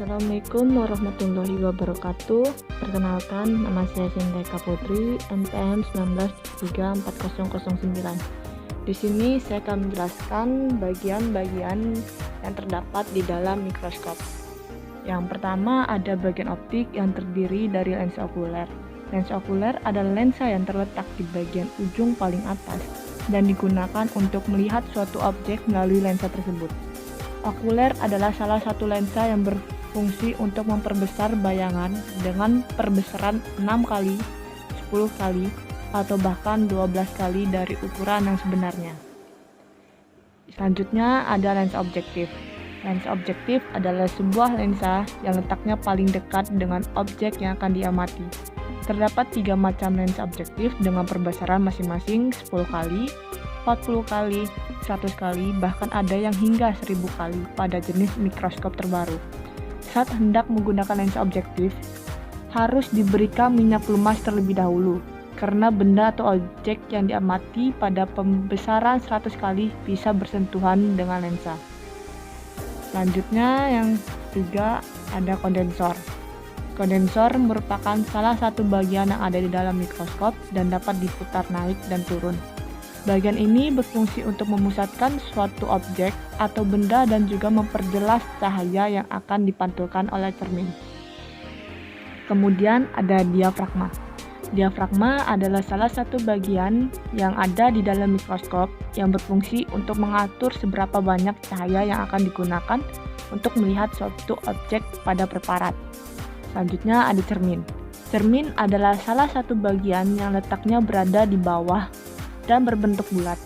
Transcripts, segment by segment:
Assalamualaikum warahmatullahi wabarakatuh. Perkenalkan, nama saya Sindeka Putri, NPM 19734009. Di sini saya akan menjelaskan bagian-bagian yang terdapat di dalam mikroskop. Yang pertama ada bagian optik yang terdiri dari lensa okuler. Lensa okuler adalah lensa yang terletak di bagian ujung paling atas dan digunakan untuk melihat suatu objek melalui lensa tersebut. Okuler adalah salah satu lensa yang berfungsi untuk memperbesar bayangan dengan perbesaran 6 kali, 10 kali, atau bahkan 12 kali dari ukuran yang sebenarnya. Selanjutnya ada lensa objektif. Lensa objektif adalah sebuah lensa yang letaknya paling dekat dengan objek yang akan diamati. Terdapat 3 macam lensa objektif dengan perbesaran masing-masing 10 kali, 40 kali, 100 kali, bahkan ada yang hingga 1000 kali pada jenis mikroskop terbaru. Saat hendak menggunakan lensa objektif, harus diberikan minyak lumas terlebih dahulu, karena benda atau objek yang diamati pada pembesaran 100 kali bisa bersentuhan dengan lensa. Selanjutnya yang ketiga ada kondensor. Kondensor merupakan salah satu bagian yang ada di dalam mikroskop dan dapat diputar naik dan turun. Bagian ini berfungsi untuk memusatkan suatu objek atau benda dan juga memperjelas cahaya yang akan dipantulkan oleh cermin. Kemudian ada diafragma. Diafragma adalah salah satu bagian yang ada di dalam mikroskop yang berfungsi untuk mengatur seberapa banyak cahaya yang akan digunakan untuk melihat suatu objek pada preparat. Selanjutnya ada cermin. Cermin adalah salah satu bagian yang letaknya berada di bawah dan berbentuk bulat.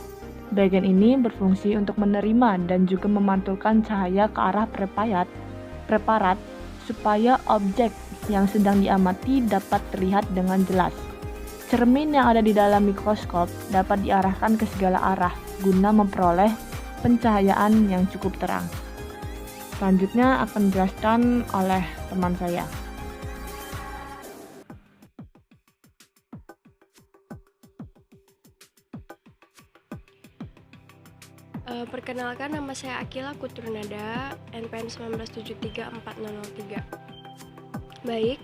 Bagian ini berfungsi untuk menerima dan juga memantulkan cahaya ke arah preparat supaya objek yang sedang diamati dapat terlihat dengan jelas. Cermin yang ada di dalam mikroskop dapat diarahkan ke segala arah guna memperoleh pencahayaan yang cukup terang. Selanjutnya akan dijelaskan oleh teman saya. Perkenalkan, nama saya Akila Kuturnada, NPM 19734003. Baik,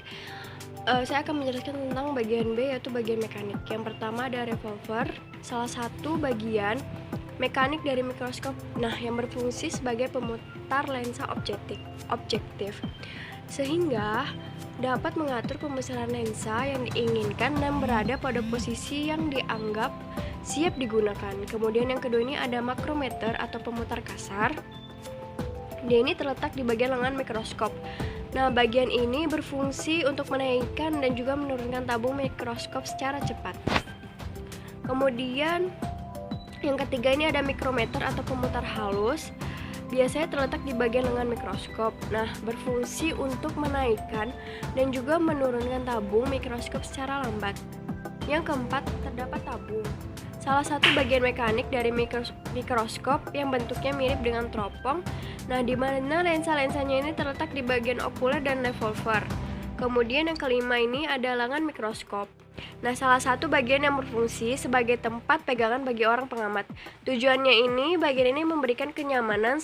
saya akan menjelaskan tentang bagian B, yaitu bagian mekanik. Yang pertama ada revolver, salah satu bagian mekanik dari mikroskop, yang berfungsi sebagai pemutar lensa objektif, sehingga dapat mengatur pembesaran lensa yang diinginkan dan berada pada posisi yang dianggap siap digunakan. Kemudian yang kedua ini ada makrometer atau pemutar kasar. Dia ini terletak di bagian lengan mikroskop. Bagian ini berfungsi untuk menaikkan dan juga menurunkan tabung mikroskop secara cepat. Kemudian yang ketiga ini ada mikrometer atau pemutar halus. Biasanya terletak di bagian lengan mikroskop. Berfungsi untuk menaikkan dan juga menurunkan tabung mikroskop secara lambat. Yang keempat, terdapat tabung. Salah satu bagian mekanik dari mikroskop yang bentuknya mirip dengan teropong. Di mana lensa-lensanya ini terletak di bagian okuler dan revolver. Kemudian yang kelima ini ada lengan mikroskop. Salah satu bagian yang berfungsi sebagai tempat pegangan bagi orang pengamat. Tujuannya ini, bagian ini memberikan kenyamanan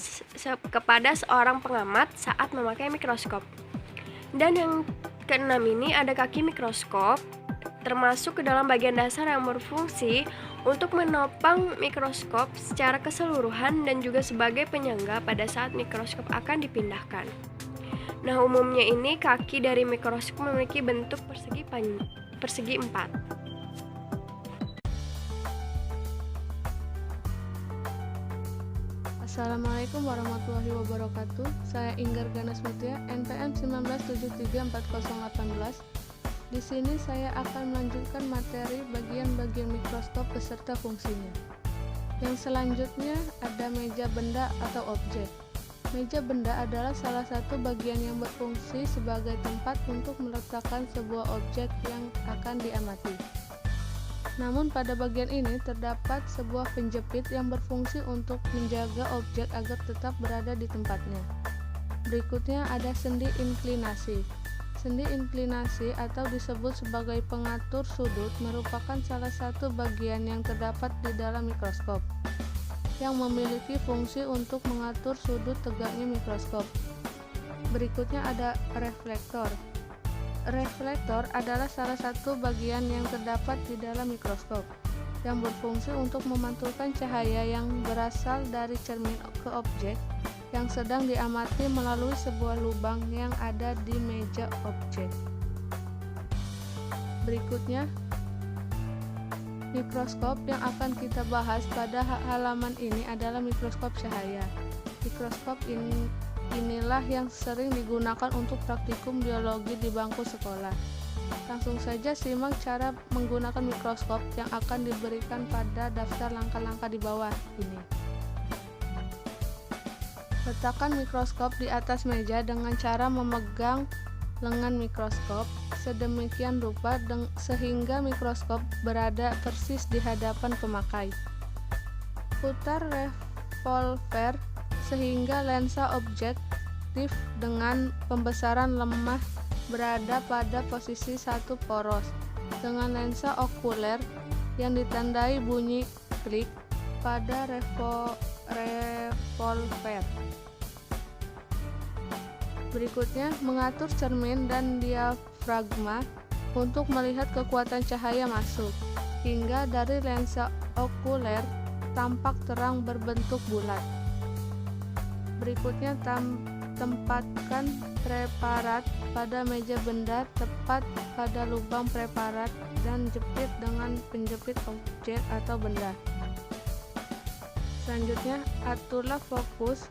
kepada seorang pengamat saat memakai mikroskop. Dan yang keenam ini ada kaki mikroskop, termasuk ke dalam bagian dasar yang berfungsi untuk menopang mikroskop secara keseluruhan dan juga sebagai penyangga pada saat mikroskop akan dipindahkan. Umumnya ini kaki dari mikroskop memiliki bentuk persegi 4. Assalamualaikum warahmatullahi wabarakatuh. Saya Inggar Ganas Mutia, NPM 19734018. Di sini saya akan melanjutkan materi bagian-bagian mikroskop beserta fungsinya. Yang selanjutnya ada meja benda atau objek. Meja benda adalah salah satu bagian yang berfungsi sebagai tempat untuk meletakkan sebuah objek yang akan diamati. Namun pada bagian ini terdapat sebuah penjepit yang berfungsi untuk menjaga objek agar tetap berada di tempatnya. Berikutnya ada sendi inklinasi. Sendi inklinasi atau disebut sebagai pengatur sudut merupakan salah satu bagian yang terdapat di dalam mikroskop yang memiliki fungsi untuk mengatur sudut tegaknya mikroskop. Berikutnya ada reflektor. Reflektor adalah salah satu bagian yang terdapat di dalam mikroskop yang berfungsi untuk memantulkan cahaya yang berasal dari cermin ke objek yang sedang diamati melalui sebuah lubang yang ada di meja objek. Berikutnya, mikroskop yang akan kita bahas pada halaman ini adalah mikroskop cahaya. Mikroskop inilah yang sering digunakan untuk praktikum biologi di bangku sekolah. Langsung saja simak cara menggunakan mikroskop yang akan diberikan pada daftar langkah-langkah di bawah ini. Letakkan mikroskop di atas meja dengan cara memegang lengan mikroskop sedemikian rupa sehingga mikroskop berada persis di hadapan pemakai. Putar revolver sehingga lensa objektif dengan pembesaran lemah berada pada posisi satu poros dengan lensa okuler yang ditandai bunyi klik pada revolver. Berikutnya, mengatur cermin dan diafragma untuk melihat kekuatan cahaya masuk, hingga dari lensa okuler tampak terang berbentuk bulat. Berikutnya, tempatkan preparat pada meja benda tepat pada lubang preparat dan jepit dengan penjepit objek atau benda. Selanjutnya, aturlah fokus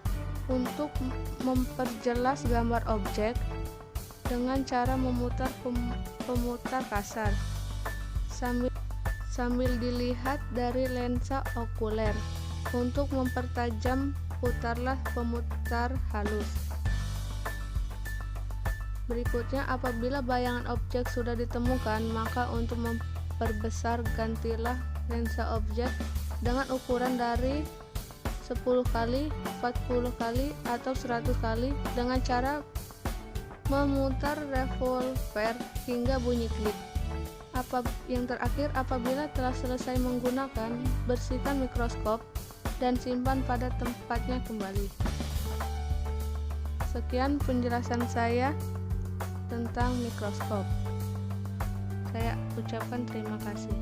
untuk memperjelas gambar objek dengan cara memutar pemutar kasar sambil dilihat dari lensa okuler. Untuk mempertajam, putarlah pemutar halus. Berikutnya, apabila bayangan objek sudah ditemukan, maka untuk memperbesar gantilah lensa objek dengan ukuran dari 10 kali, 40 kali, atau 100 kali dengan cara memutar revolver hingga bunyi klik. Yang terakhir, apabila telah selesai menggunakan, bersihkan mikroskop dan simpan pada tempatnya kembali. Sekian penjelasan saya tentang mikroskop. Saya ucapkan terima kasih.